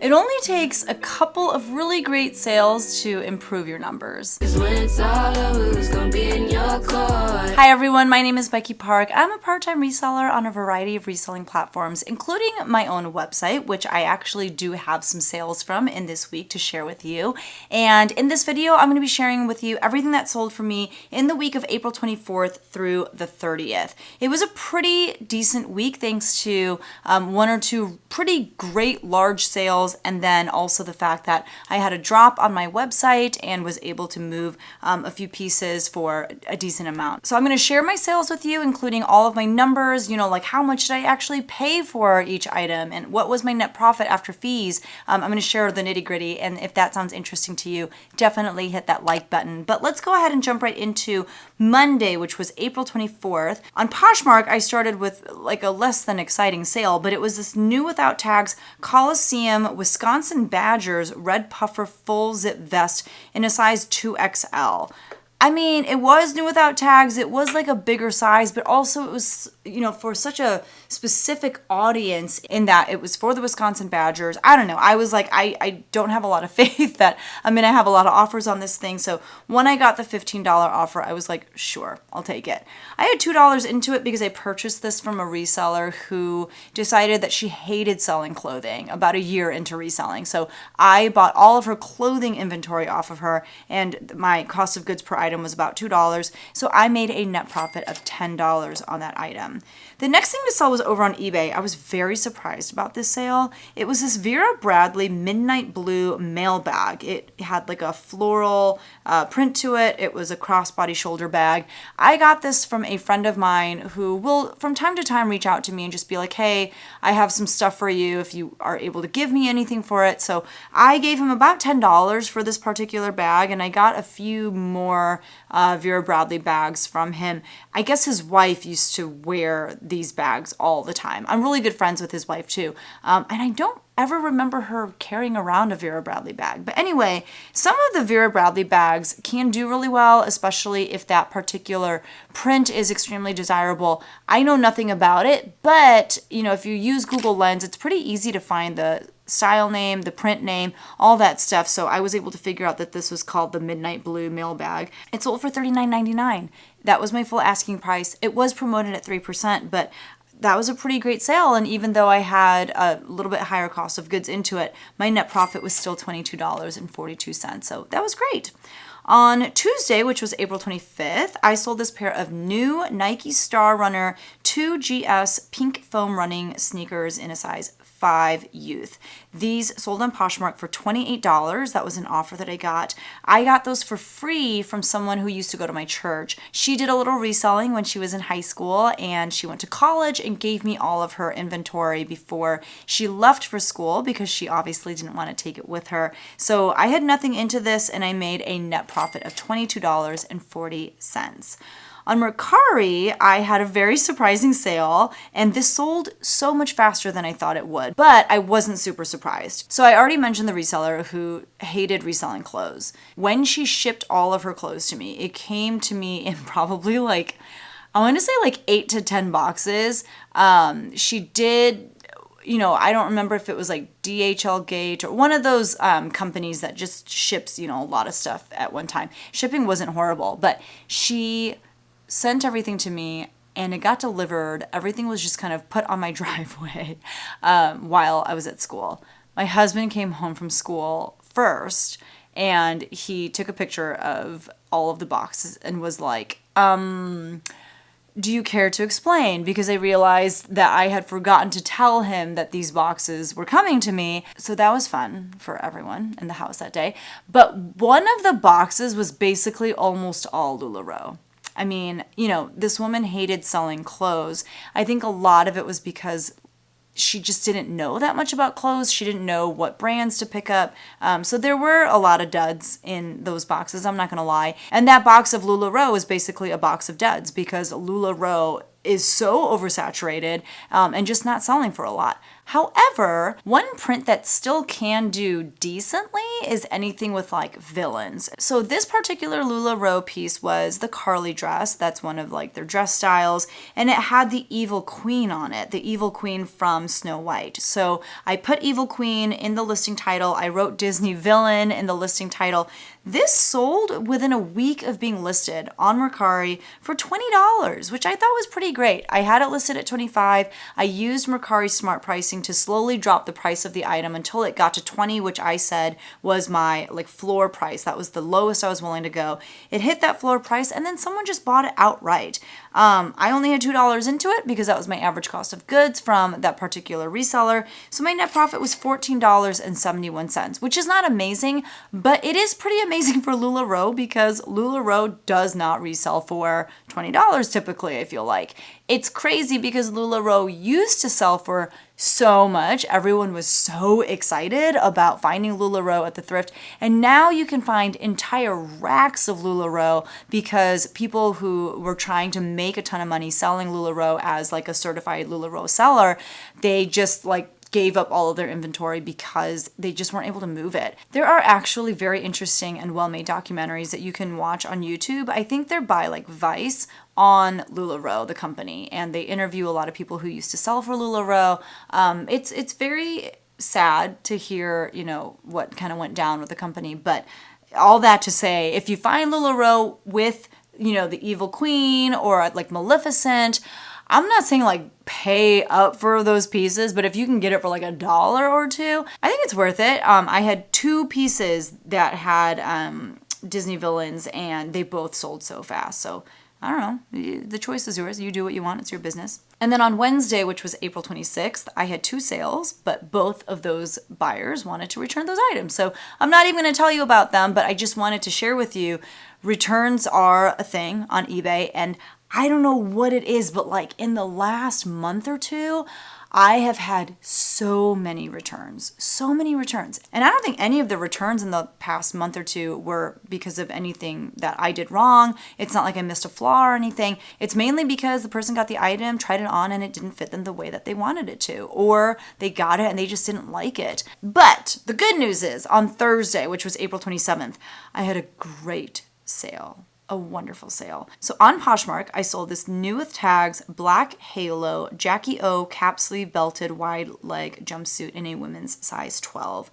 It only takes a couple of really great sales to improve your numbers. Hi everyone, my name is Becky Park. I'm a part-time reseller on a variety of reselling platforms, including my own website, which I actually do have some sales from in this week to share with you. And in this video, I'm going to be sharing with you everything that sold for me in the week of April 24th through the 30th. It was a pretty decent week thanks to one or two pretty great large sales, and then also the fact that I had a drop on my website and was able to move a few pieces for a decent amount. So I'm going to share my sales with you, including all of my numbers, like how much did I actually pay for each item and what was my net profit after fees. I'm going to share the nitty gritty, and if that sounds interesting to you, definitely hit that like button. But let's go ahead and jump right into Monday, which was April 24th. On Poshmark, I started with like a less than exciting sale, but it was this new without tags Coliseum Wisconsin Badgers red puffer full zip vest in a size 2XL. I mean, it was new without tags. It was like a bigger size, but also it was, for such a specific audience in that it was for the Wisconsin Badgers. I don't know. I was like, I don't have a lot of faith that I'm going to have a lot of offers on this thing. So when I got the $15 offer, I was like, sure, I'll take it. I had $2 into it because I purchased this from a reseller who decided that she hated selling clothing about a year into reselling. So I bought all of her clothing inventory off of her, and my cost of goods per item was about $2. So I made a net profit of $10 on that item. The next thing to sell was over on eBay. I was very surprised about this sale. It was this Vera Bradley midnight blue mail bag. It had like a floral print to it. It was a crossbody shoulder bag. I got this from a friend of mine who will from time to time reach out to me and just be like, hey, I have some stuff for you if you are able to give me anything for it. So I gave him about $10 for this particular bag, and I got a few more Vera Bradley bags from him. I guess his wife used to wear these bags all the time. I'm really good friends with his wife too. And I don't ever remember her carrying around a Vera Bradley bag. But anyway, some of the Vera Bradley bags can do really well, especially if that particular print is extremely desirable. I know nothing about it, but if you use Google Lens, it's pretty easy to find the style name, the print name, all that stuff. So I was able to figure out that this was called the Midnight Blue mail bag. It sold for $39.99. That was my full asking price. It was promoted at 3%, but that was a pretty great sale. And even though I had a little bit higher cost of goods into it, my net profit was still $22.42. So that was great. On Tuesday, which was April 25th, I sold this pair of new Nike Star Runner 2GS pink foam running sneakers in a size 5 youth. These sold on Poshmark for $28. That was an offer that I got. I got those for free from someone who used to go to my church. She did a little reselling when she was in high school, and she went to college and gave me all of her inventory before she left for school because she obviously didn't want to take it with her. So I had nothing into this, and I made a net profit of $22.40. On Mercari, I had a very surprising sale, and this sold so much faster than I thought it would, but I wasn't super surprised. So I already mentioned the reseller who hated reselling clothes. When she shipped all of her clothes to me, it came to me in probably I want to say 8 to 10 boxes. She did, I don't remember if it was like DHL Gate or one of those companies that just ships, a lot of stuff at one time. Shipping wasn't horrible, but she sent everything to me and it got delivered. Everything was just kind of put on my driveway while I was at school. My husband came home from school first, and he took a picture of all of the boxes and was like, do you care to explain? Because I realized that I had forgotten to tell him that these boxes were coming to me. So that was fun for everyone in the house that day. But one of the boxes was basically almost all LuLaRoe. I mean, this woman hated selling clothes. I think a lot of it was because she just didn't know that much about clothes. She didn't know what brands to pick up. So there were a lot of duds in those boxes, I'm not going to lie. And that box of LuLaRoe is basically a box of duds because LuLaRoe is so oversaturated and just not selling for a lot. However, one print that still can do decently is anything with like villains. So this particular LuLaRoe piece was the Carly dress. That's one of like their dress styles. And it had the Evil Queen on it, the Evil Queen from Snow White. So I put Evil Queen in the listing title. I wrote Disney Villain in the listing title. This sold within a week of being listed on Mercari for $20, which I thought was pretty great. I had it listed at $25. I used Mercari smart pricing to slowly drop the price of the item until it got to $20, which I said was my like floor price. That was the lowest I was willing to go. It hit that floor price and then someone just bought it outright. I only had $2 into it because that was my average cost of goods from that particular reseller. So my net profit was $14.71, which is not amazing, but it is pretty amazing for LuLaRoe because LuLaRoe does not resell for $20 typically, I feel like. It's crazy because LuLaRoe used to sell for so much. Everyone was so excited about finding LuLaRoe at the thrift. And now you can find entire racks of LuLaRoe because people who were trying to make a ton of money selling LuLaRoe as like a certified LuLaRoe seller, they just like gave up all of their inventory because they just weren't able to move it. There are actually very interesting and well-made documentaries that you can watch on YouTube. I think they're by like Vice on LuLaRoe, the company, and they interview a lot of people who used to sell for LuLaRoe. It's very sad to hear, you know, what kind of went down with the company, but all that to say, if you find LuLaRoe with, you know, the Evil Queen or like Maleficent, I'm not saying like pay up for those pieces, but if you can get it for like $1 or $2, I think it's worth it. I had 2 pieces that had Disney villains and they both sold so fast. So I don't know, the choice is yours. You do what you want, it's your business. And then on Wednesday, which was April 26th, I had 2 sales, but both of those buyers wanted to return those items. So I'm not even going to tell you about them, but I just wanted to share with you, returns are a thing on eBay, and I don't know what it is, but like in the last month or 2, I have had so many returns. And I don't think any of the returns in the past month or 2 were because of anything that I did wrong. It's not like I missed a flaw or anything. It's mainly because the person got the item, tried it on, and it didn't fit them the way that they wanted it to. Or they got it and they just didn't like it. But the good news is on Thursday, which was April 27th, I had a great sale. A wonderful sale. So on Poshmark, I sold this new with tags black halo Jackie O cap sleeve belted wide leg jumpsuit in a women's size 12.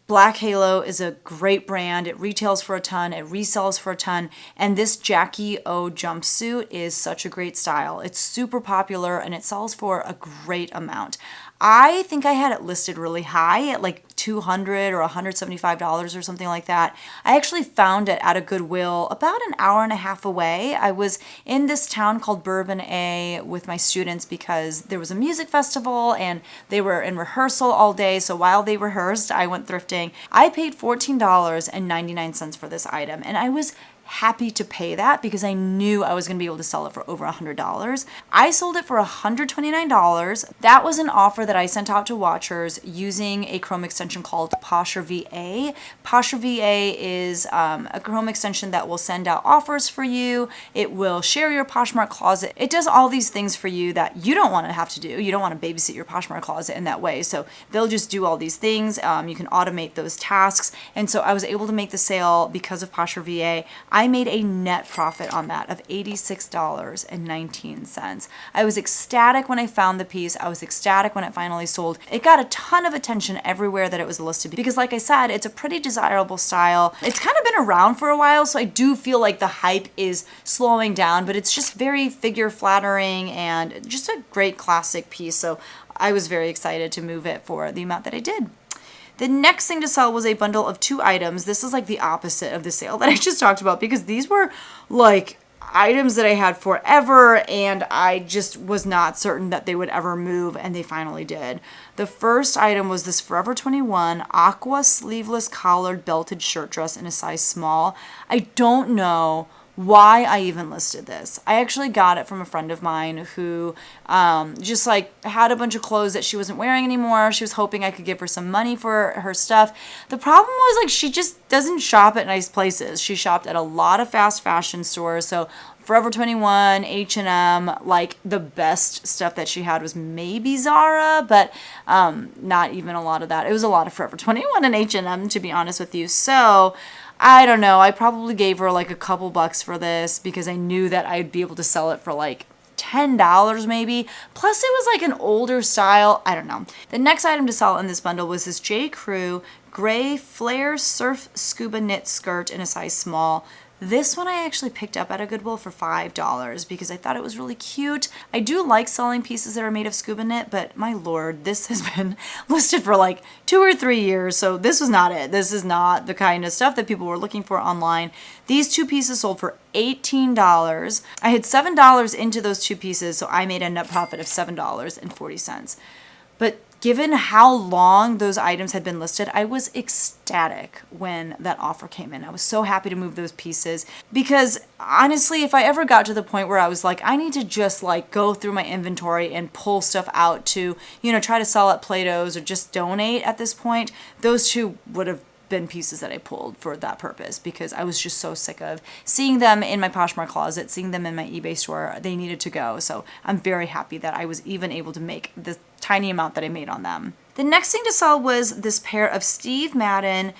Black Halo is a great brand. It retails for a ton. It resells for a ton. And this Jackie O jumpsuit is such a great style. It's super popular and it sells for a great amount. I think I had it listed really high at like $200 or $175 or something like that. I actually found it at a Goodwill about an hour and a half away. I was in this town called Bourbon A with my students because there was a music festival and they were in rehearsal all day. So while they rehearsed, I went thrifting. I paid $14.99 for this item and I was happy to pay that because I knew I was going to be able to sell it for over $100. I sold it for $129. That was an offer that I sent out to watchers using a Chrome extension called Posher VA. Posher VA is a Chrome extension that will send out offers for you. It will share your Poshmark closet. It does all these things for you that you don't want to have to do. You don't want to babysit your Poshmark closet in that way. So they'll just do all these things. You can automate those tasks. And so I was able to make the sale because of Posher VA. I made a net profit on that of $86.19. I was ecstatic when I found the piece. I was ecstatic when it finally sold. It got a ton of attention everywhere that it was listed because, like I said, it's a pretty desirable style. It's kind of been around for a while, so I do feel like the hype is slowing down, but it's just very figure flattering and just a great classic piece. So I was very excited to move it for the amount that I did. The next thing to sell was a bundle of 2 items. This is like the opposite of the sale that I just talked about because these were like items that I had forever and I just was not certain that they would ever move and they finally did. The first item was this Forever 21 aqua sleeveless collared belted shirt dress in a size small. I don't know why I even listed this. I actually got it from a friend of mine who just like had a bunch of clothes that she wasn't wearing anymore. She was hoping I could give her some money for her stuff. The problem was like she just doesn't shop at nice places. She shopped at a lot of fast fashion stores. So Forever 21, H&M, like the best stuff that she had was maybe Zara, but not even a lot of that. It was a lot of Forever 21 and H&M, to be honest with you. So I don't know. I probably gave her like a couple bucks for this because I knew that I'd be able to sell it for like $10 maybe. Plus it was like an older style. I don't know. The next item to sell in this bundle was this J. Crew gray flare surf scuba knit skirt in a size small. This one I actually picked up at a Goodwill for $5 because I thought it was really cute. I do like selling pieces that are made of scuba knit, but my lord, this has been listed for like 2 or 3 years, so this was not it. This is not the kind of stuff that people were looking for online. These 2 pieces sold for $18. I had $7 into those 2 pieces, so I made a net profit of $7.40. But given how long those items had been listed, I was ecstatic when that offer came in. I was so happy to move those pieces because honestly, if I ever got to the point where I was like, I need to just like go through my inventory and pull stuff out to, you know, try to sell at Plato's or just donate at this point, those 2 would have been pieces that I pulled for that purpose because I was just so sick of seeing them in my Poshmark closet, seeing them in my eBay store. They needed to go. So I'm very happy that I was even able to make the tiny amount that I made on them. The next thing to sell was this pair of Steve Madden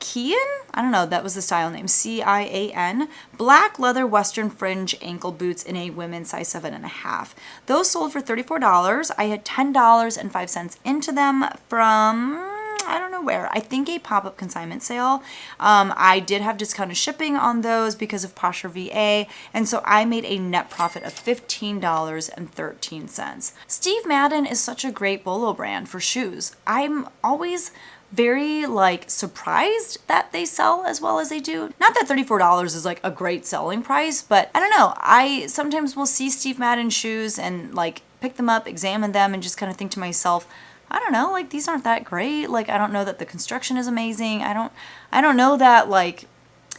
Cian? I don't know, that was the style name, C-I-A-N, black leather Western fringe ankle boots in a women's size 7.5. Those sold for $34. I had $10.05 into them from, I don't know where, I think a pop-up consignment sale. I did have discounted shipping on those because of Posher VA, and so I made a net profit of $15.13. Steve Madden is such a great bolo brand for shoes. I'm always very like surprised that they sell as well as they do. Not that $34 is like a great selling price, but I don't know. I sometimes will see Steve Madden shoes and like pick them up, examine them, and just kind of think to myself, I don't know, like these aren't that great. Like I don't know that the construction is amazing. I don't know that like,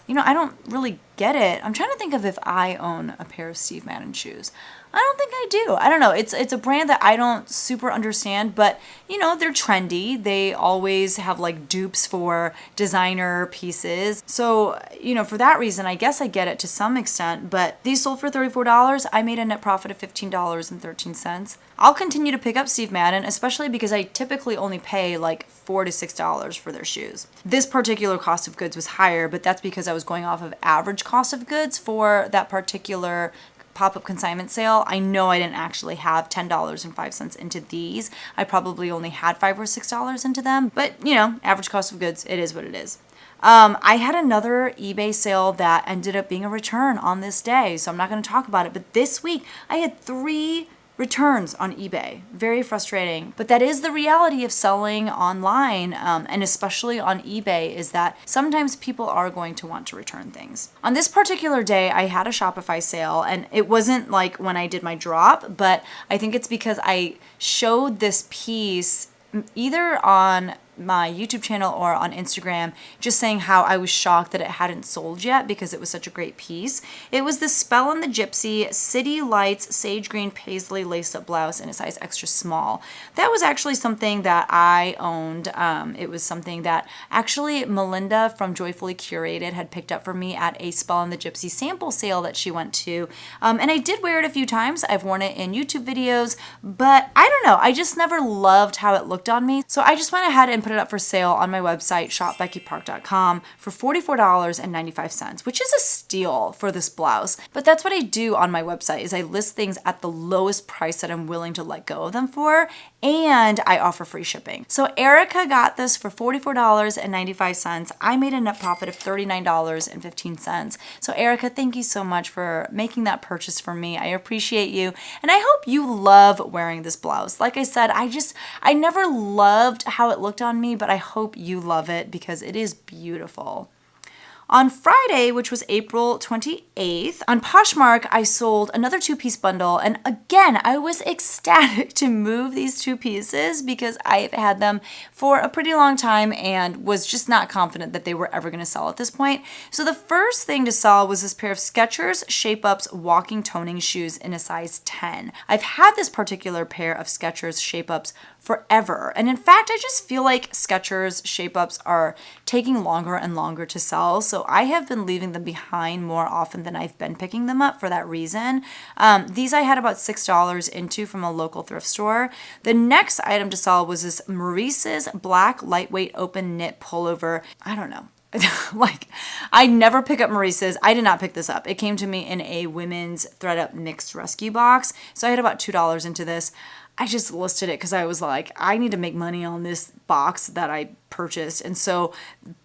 you know, I don't really get it. I'm trying to think of if I own a pair of Steve Madden shoes. I don't think I do. I don't know. It's a brand that I don't super understand, but you know, they're trendy. They always have like dupes for designer pieces. So, you know, for that reason, I guess I get it to some extent, but these sold for $34. I made a net profit of $15.13. I'll continue to pick up Steve Madden, especially because I typically only pay like $4 to $6 for their shoes. This particular cost of goods was higher, but that's because I was going off of average cost of goods for that particular pop-up consignment sale. I know I didn't actually have $10.05 into these. I probably only had $5 or $6 into them, but you know, average cost of goods, it is what it is. I had another eBay sale that ended up being a return on this day, so I'm not going to talk about it, but this week I had 3 returns on eBay. Very frustrating, but that is the reality of selling online, and especially on eBay, is that sometimes people are going to want to return things. On this particular day, I had a Shopify sale, and it wasn't like when I did my drop, but I think it's because I showed this piece either on my YouTube channel or on Instagram, just saying how I was shocked that it hadn't sold yet because it was such a great piece. It was the Spell and the Gypsy City Lights Sage Green Paisley Lace Up Blouse in a size extra small. That was actually something that I owned. It was something that actually Melinda from Joyfully Curated had picked up for me at a Spell and the Gypsy sample sale that she went to. And I did wear it a few times. I've worn it in YouTube videos, but I don't know. I just never loved how it looked on me. So I just went ahead and put it up for sale on my website, shopbeckypark.com, for $44.95, which is a steal for this blouse. But that's what I do on my website, is I list things at the lowest price that I'm willing to let go of them for, and I offer free shipping. So Erica got this for $44.95. I made a net profit of $39.15. So Erica, thank you so much for making that purchase for me. I appreciate you, and I hope you love wearing this blouse. Like I said, I never loved how it looked on me, but I hope you love it because it is beautiful. On Friday, which was April 28th, on Poshmark, I sold another 2-piece bundle. And again, I was ecstatic to move these 2 pieces because I've had them for a pretty long time and was just not confident that they were ever going to sell at this point. So the first thing to sell was this pair of Skechers Shape Ups walking toning shoes in a size 10. I've had this particular pair of Skechers Shape Ups forever. And in fact, I just feel like Skechers shape-ups are taking longer and longer to sell. So I have been leaving them behind more often than I've been picking them up for that reason. These I had about $6 into from a local thrift store. The next item to sell was this Maurice's black lightweight open knit pullover. I don't know. Like, I never pick up Maurice's. I did not pick this up. It came to me in a women's ThredUp mixed rescue box. So I had about $2 into this. I just listed it because I was like, I need to make money on this box that I purchased. And so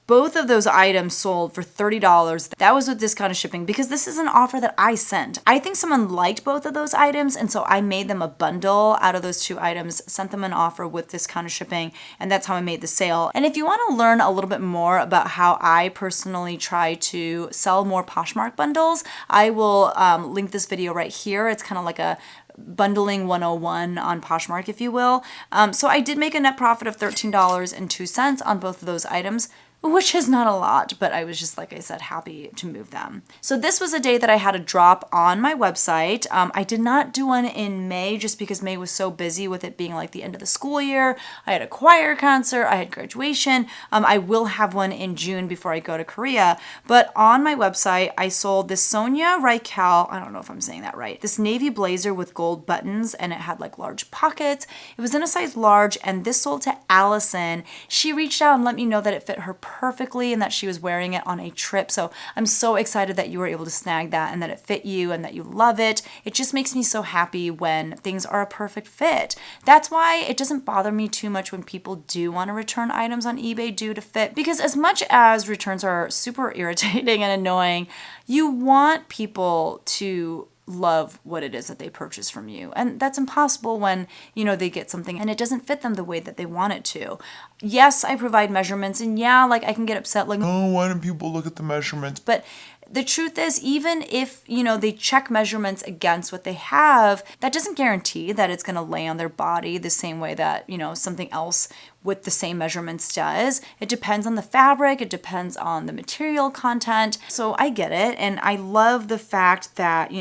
both of those items sold for $30. That was with discounted shipping because this is an offer that I sent. I think someone liked both of those items, and so I made them a bundle out of those two items, sent them an offer with discounted shipping, and that's how I made the sale. And if you want to learn a little bit more about how I personally try to sell more Poshmark bundles, I will link this video right here. It's kind of like a bundling 101 on Poshmark, if you will. So I did make a net profit of $13.02 on both of those items, which is not a lot, but I was just, like I said, happy to move them. So this was a day that I had a drop on my website. I did not do one in May just because May was so busy with it being like the end of the school year. I had a choir concert, I had graduation. I will have one in June before I go to Korea. But on my website, I sold this Sonia Reichel, I don't know if I'm saying that right, this navy blazer with gold buttons, and it had like large pockets. It was in a size large, and this sold to Allison. She reached out and let me know that it fit her perfectly and that she was wearing it on a trip. So I'm so excited that you were able to snag that and that it fit you and that you love it. It just makes me so happy when things are a perfect fit. That's why it doesn't bother me too much when people do want to return items on eBay due to fit, because as much as returns are super irritating and annoying, you want people to love what it is that they purchase from you. And that's impossible when, they get something and it doesn't fit them the way that they want it to. Yes, I provide measurements, and yeah, like I can get upset like, oh, why don't people look at the measurements? But the truth is, even if, they check measurements against what they have, that doesn't guarantee that it's going to lay on their body the same way that, something else with the same measurements does. It depends on the fabric. It depends on the material content. So I get it. And I love the fact that,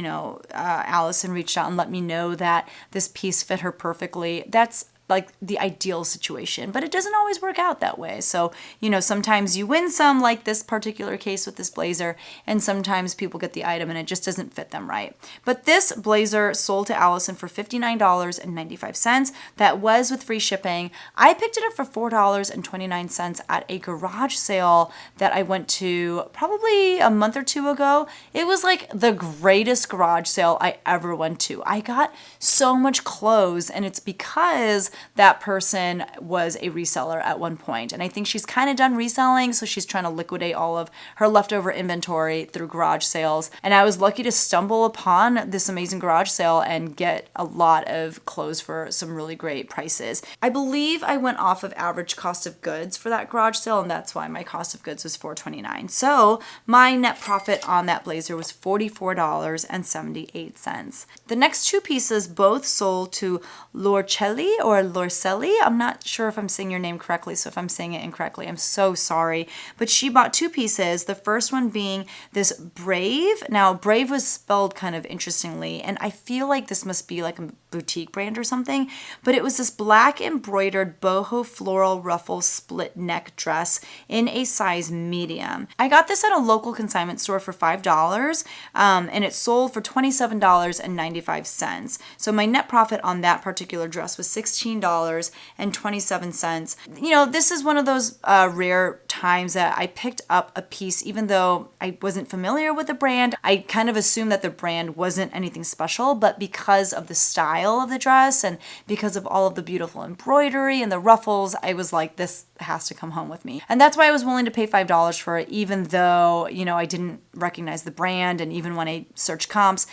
Allison reached out and let me know that this piece fit her perfectly. That's like the ideal situation, but it doesn't always work out that way. So, sometimes you win some, like this particular case with this blazer, and sometimes people get the item and it just doesn't fit them right. But this blazer sold to Allison for $59.95. That was with free shipping. I picked it up for $4.29 at a garage sale that I went to probably a month or two ago. It was like the greatest garage sale I ever went to. I got so much clothes, and it's because that person was a reseller at one point. And I think she's kind of done reselling, so she's trying to liquidate all of her leftover inventory through garage sales. And I was lucky to stumble upon this amazing garage sale and get a lot of clothes for some really great prices. I believe I went off of average cost of goods for that garage sale, and that's why my cost of goods was $4.29. So my net profit on that blazer was $44.78. The next two pieces both sold to Lorcelli or Lorcelli. I'm not sure if I'm saying your name correctly, so if I'm saying it incorrectly, I'm so sorry. But she bought two pieces, the first one being this Brave. Now, Brave was spelled kind of interestingly, and I feel like this must be like a boutique brand or something, but it was this black embroidered boho floral ruffle split neck dress in a size medium. I got this at a local consignment store for $5, and it sold for $27.95. So my net profit on that particular dress was $16.27. This is one of those rare times that I picked up a piece, even though I wasn't familiar with the brand. I kind of assumed that the brand wasn't anything special, but because of the style of the dress and because of all of the beautiful embroidery and the ruffles, I was like, this has to come home with me. And that's why I was willing to pay $5 for it, even though, I didn't recognize the brand. And even when I searched comps,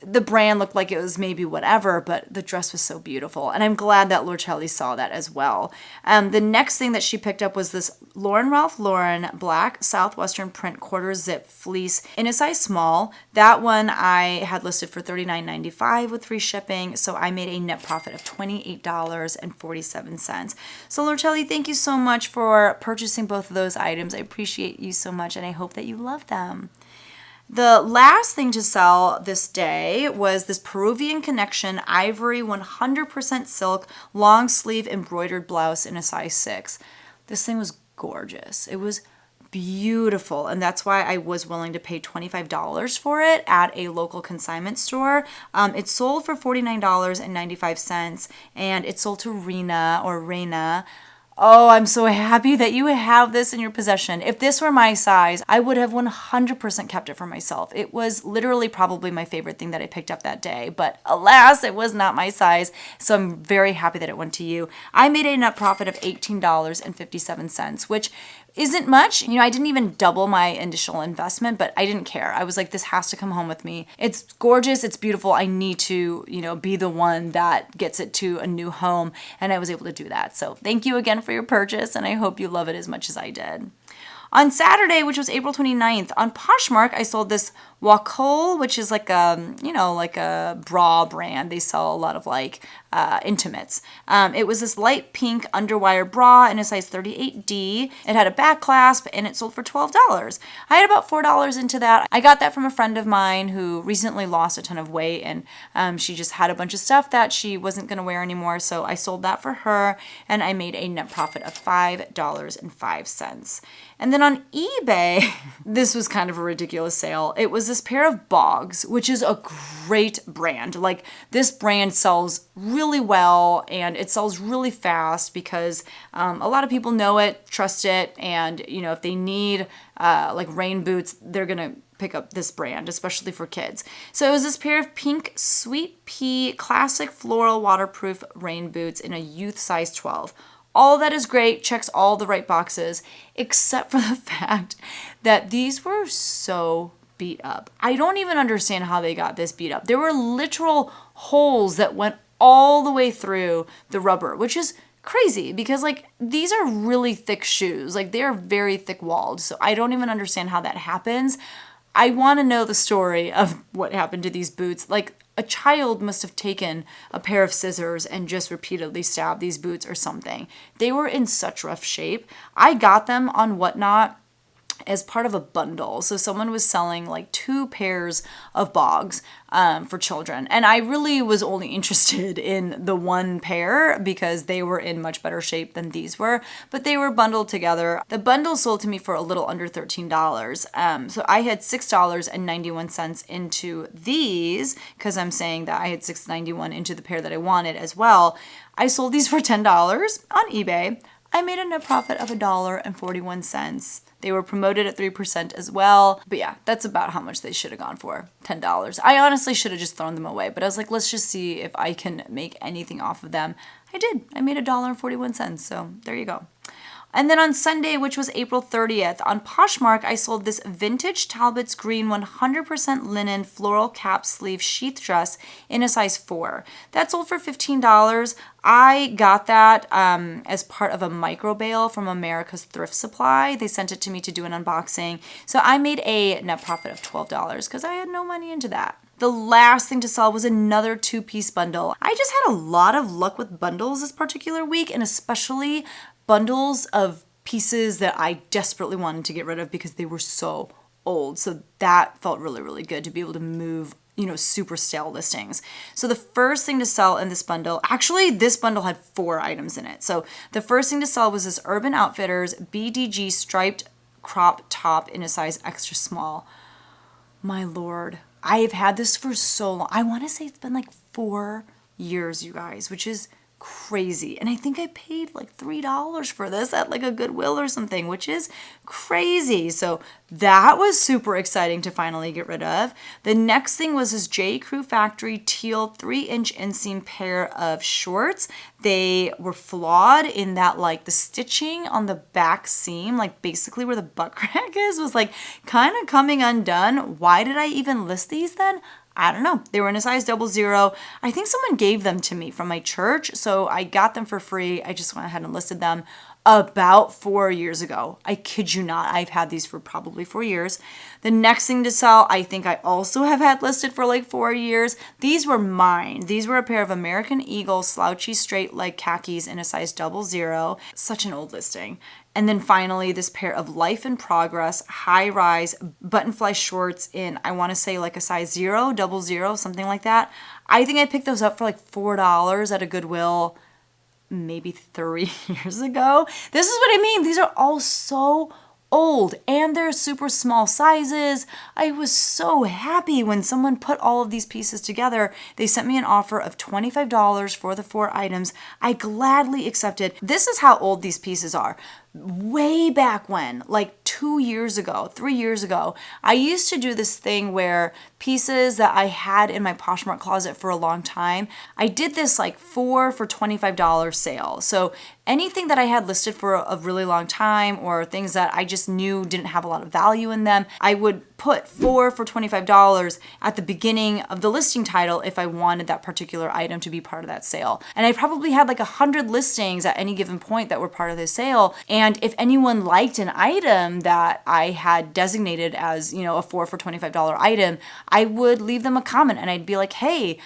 the brand looked like it was maybe whatever, but the dress was so beautiful. And I'm glad that Lorcelli saw that as well. The next thing that she picked up was this Lauren Ralph Lauren black Southwestern print quarter zip fleece in a size small. That one I had listed for $39.95 with free shipping. So I made a net profit of $28.47. So Lorcelli, thank you so much for purchasing both of those items. I appreciate you so much, and I hope that you love them. The last thing to sell this day was this Peruvian Connection Ivory 100% silk long sleeve embroidered blouse in a size 6. This thing was gorgeous. It was beautiful, and that's why I was willing to pay $25 for it at a local consignment store. It sold for $49.95, and it sold to Reina. Oh, I'm so happy that you have this in your possession. If this were my size, I would have 100% kept it for myself. It was literally probably my favorite thing that I picked up that day, but alas, it was not my size, so I'm very happy that it went to you. I made a net profit of $18.57, which isn't much. I didn't even double my initial investment, but I didn't care. I was like, this has to come home with me. It's gorgeous. It's beautiful. I need to, be the one that gets it to a new home. And I was able to do that. So thank you again for your purchase. And I hope you love it as much as I did. On Saturday, which was April 29th, on Poshmark, I sold this Wacol, which is like a bra brand. They sell a lot of intimates. It was this light pink underwire bra in a size 38D. It had a back clasp and it sold for $12. I had about $4 into that. I got that from a friend of mine who recently lost a ton of weight, and she just had a bunch of stuff that she wasn't going to wear anymore. So I sold that for her, and I made a net profit of $5.05. And then on eBay, this was kind of a ridiculous sale. It was this pair of Bogs, which is a great brand. This brand sells really well, and it sells really fast because a lot of people know it, trust it, and if they need rain boots, they're gonna pick up this brand, especially for kids. So it was this pair of pink Sweet Pea classic floral waterproof rain boots in a youth size 12. All that is great, checks all the right boxes, except for the fact that these were so beat up. I don't even understand how they got this beat up. There were literal holes that went all the way through the rubber, which is crazy because these are really thick shoes. They are very thick walled. So I don't even understand how that happens. I want to know the story of what happened to these boots. A child must have taken a pair of scissors and just repeatedly stabbed these boots or something. They were in such rough shape. I got them on Whatnot as part of a bundle. So someone was selling 2 pairs of Bogs for children. And I really was only interested in the one pair because they were in much better shape than these were, but they were bundled together. The bundle sold to me for a little under $13. So I had $6.91 into these because I'm saying that I had $6.91 into the pair that I wanted as well. I sold these for $10 on eBay. I made a net profit of $1.41. They were promoted at 3% as well. But yeah, that's about how much they should have gone for, $10. I honestly should have just thrown them away, but I was like, let's just see if I can make anything off of them. I did. I made $1.41, so there you go. And then on Sunday, which was April 30th, on Poshmark, I sold this vintage Talbot's Green 100% linen floral cap sleeve sheath dress in a size 4. That sold for $15. I got that as part of a micro bale from America's Thrift Supply. They sent it to me to do an unboxing. So I made a net profit of $12 because I had no money into that. The last thing to sell was another 2-piece bundle. I just had a lot of luck with bundles this particular week, and especially bundles of pieces that I desperately wanted to get rid of because they were so old. So that felt really, really good to be able to move, super stale listings. So the first thing to sell in this bundle, actually this bundle had 4 items in it. So the first thing to sell was this Urban Outfitters BDG striped crop top in a size extra small. My Lord, I have had this for so long. I want to say it's been 4 years, you guys, which is crazy. And I think I paid $3 for this at a Goodwill or something, which is crazy. So that was super exciting to finally get rid of. The next thing was this J. Crew Factory teal 3-inch inseam pair of shorts. They were flawed in that the stitching on the back seam, basically where the butt crack is, was kind of coming undone. Why did I even list these then? I don't know. They were in a size 00. I think someone gave them to me from my church, so I got them for free. I just went ahead and listed them about 4 years ago. I kid you not. I've had these for probably 4 years. The next thing to sell, I think I also have had listed for 4 years. These were mine. These were a pair of American Eagle slouchy straight leg khakis in a size 00. Such an old listing. And then finally, this pair of Life in Progress high-rise button-fly shorts in, I want to say like a size 0, 00, something like that. I think I picked those up for like $4 at a Goodwill maybe 3 years ago. This is what I mean. These are all so old and they're super small sizes. I was so happy when someone put all of these pieces together. They sent me an offer of $25 for the 4 items. I gladly accepted. This is how old these pieces are. Way back when, like 2 years ago, 3 years ago, I used to do this thing where pieces that I had in my Poshmark closet for a long time, I did this like 4 for $25 sale. So anything that I had listed for a really long time or things that I just knew didn't have a lot of value in them, I would put 4 for $25 at the beginning of the listing title if I wanted that particular item to be part of that sale. And I probably had like 100 listings at any given point that were part of this sale. And if anyone liked an item that I had designated as, a 4 for $25 item, I would leave them a comment and I'd be like, hey,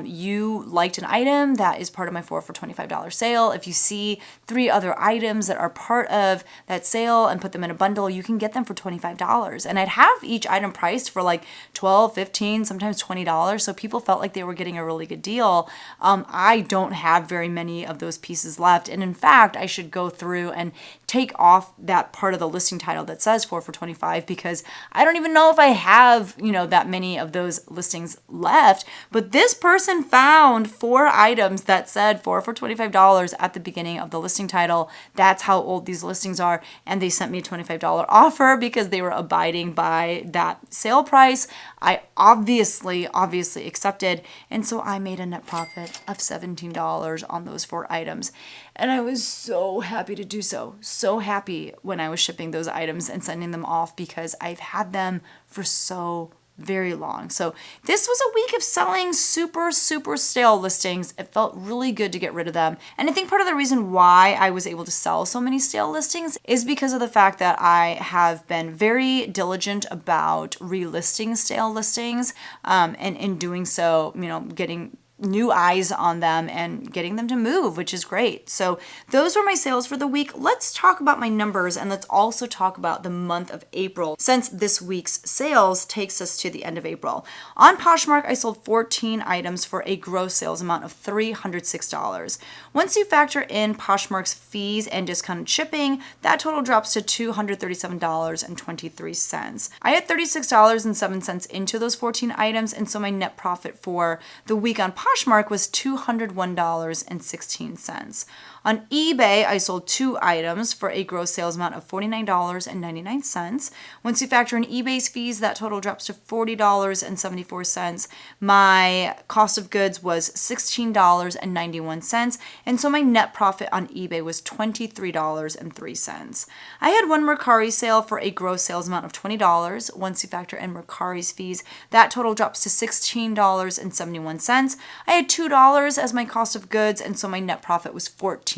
you liked an item that is part of my 4 for $25 sale. If you see 3 other items that are part of that sale and put them in a bundle, you can get them for $25. And I'd have each item priced for like $12, $15, sometimes $20. So people felt like they were getting a really good deal. I don't have very many of those pieces left. And in fact, I should go through and take off that part of the listing title that says 4 for $25 because I don't even know if I have, that many of those listings left. But this person found 4 items that said 4 for $25 at the beginning of the listing title. That's how old these listings are. And they sent me a $25 offer because they were abiding by that sale price. I obviously accepted. And so I made a net profit of $17 on those 4 items. And I was so happy to do so. So happy when I was shipping those items and sending them off because I've had them for so very long. So this was a week of selling super stale listings. It felt really good to get rid of them. And I think part of the reason why I was able to sell so many stale listings is because of the fact that I have been very diligent about relisting stale listings. And in doing so, getting new eyes on them and getting them to move, which is great. So those were my sales for the week. Let's talk about my numbers and let's also talk about the month of April since this week's sales takes us to the end of April. On Poshmark, I sold 14 items for a gross sales amount of $306. Once you factor in Poshmark's fees and discounted shipping, that total drops to $237.23. I had $36.07 into those 14 items, and so my net profit for the week on Poshmark was $201.16. On eBay, I sold 2 items for a gross sales amount of $49.99. Once you factor in eBay's fees, that total drops to $40.74. My cost of goods was $16.91, and so my net profit on eBay was $23.03. I had one Mercari sale for a gross sales amount of $20. Once you factor in Mercari's fees, that total drops to $16.71. I had $2 as my cost of goods, and so my net profit was $14.71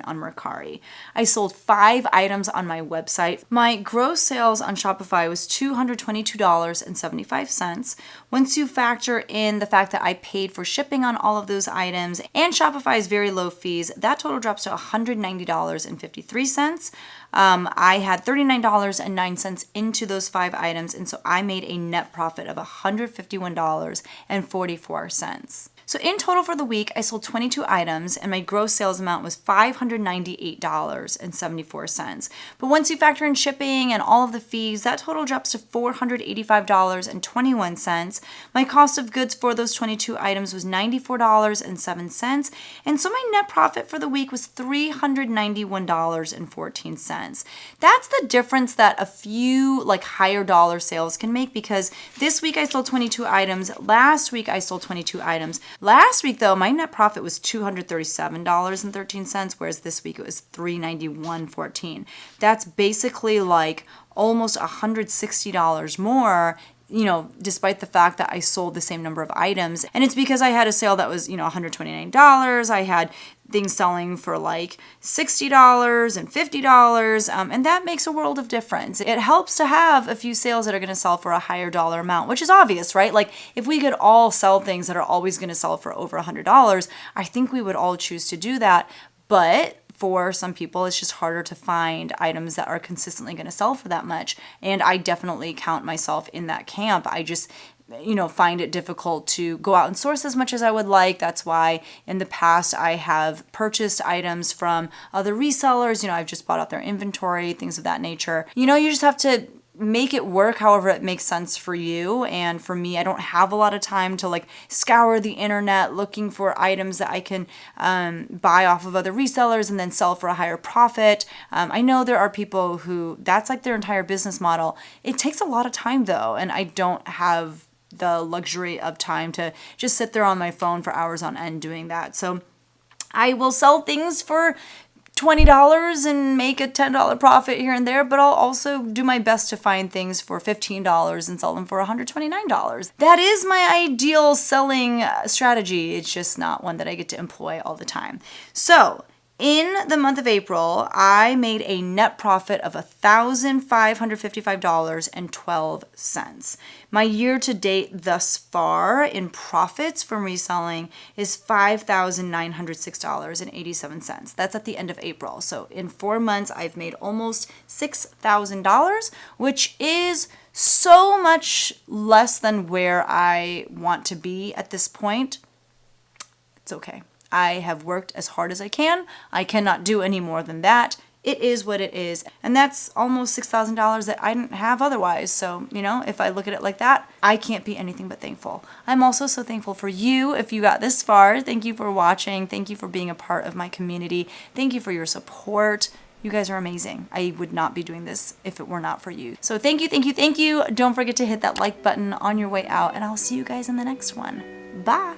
on Mercari. I sold 5 items on my website. My gross sales on Shopify was $222.75. Once you factor in the fact that I paid for shipping on all of those items and Shopify's very low fees, that total drops to $190.53. I had $39.09 into those 5 items, and so I made a net profit of $151.44. So in total for the week, I sold 22 items and my gross sales amount was $598.74. But once you factor in shipping and all of the fees, that total drops to $485.21. My cost of goods for those 22 items was $94.07. And so my net profit for the week was $391.14. That's the difference that a few higher dollar sales can make, because this week I sold 22 items. Last week I sold 22 items. Last week, though, my net profit was $237.13, whereas this week it was $391.14. That's basically almost $160 more, despite the fact that I sold the same number of items. And it's because I had a sale that was, $129. I had things selling for $60 and $50, and that makes a world of difference. It helps to have a few sales that are going to sell for a higher dollar amount, which is obvious, right? If we could all sell things that are always going to sell for over $100, I think we would all choose to do that. But for some people, it's just harder to find items that are consistently going to sell for that much. And I definitely count myself in that camp. I just, find it difficult to go out and source as much as I would like. That's why in the past I have purchased items from other resellers. I've just bought out their inventory, things of that nature. You just have to make it work however it makes sense for you. And for me, I don't have a lot of time to like scour the internet looking for items that I can buy off of other resellers and then sell for a higher profit. I know there are people who that's like their entire business model. It takes a lot of time though, and I don't have the luxury of time to just sit there on my phone for hours on end doing that. So I will sell things for $20 and make a $10 profit here and there, but I'll also do my best to find things for $15 and sell them for $129. That is my ideal selling strategy. It's just not one that I get to employ all the time. So in the month of April, I made a net profit of $1,555.12. My year to date thus far in profits from reselling is $5,906.87. That's at the end of April. So in 4 months, I've made almost $6,000, which is so much less than where I want to be at this point. It's okay. I have worked as hard as I can. I cannot do any more than that. It is what it is. And that's almost $6,000 that I didn't have otherwise. So, if I look at it like that, I can't be anything but thankful. I'm also so thankful for you if you got this far. Thank you for watching. Thank you for being a part of my community. Thank you for your support. You guys are amazing. I would not be doing this if it were not for you. So thank you, thank you, thank you. Don't forget to hit that like button on your way out, and I'll see you guys in the next one. Bye.